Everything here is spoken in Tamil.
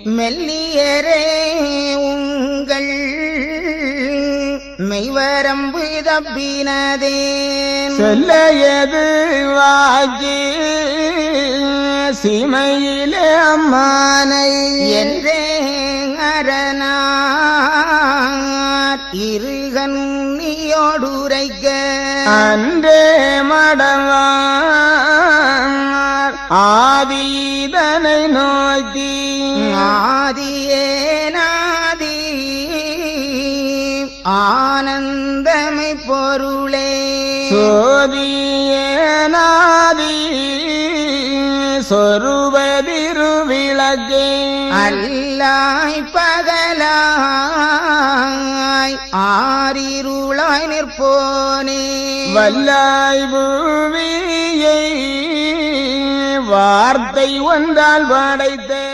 மெல்லியரே உங்கள் மெய்வரம்பு தப்பினதே சொல்லையது வாக்கி சீமையிலே அம்மானை என்றே அரணார் இருகண்ணியோடுரைக்க அன்றே மடவார் ஆதீதனை நோக்கி ஆதியேனாதி ஆனந்தமை பொருளே சோதியேனாதி சொருபதிருவிளக்கே அல்லாய் பகலாய் ஆரிருளாய் நிற்போனே வல்லாய் பூவியை வார்த்தை ஒன்றால் படைத்தே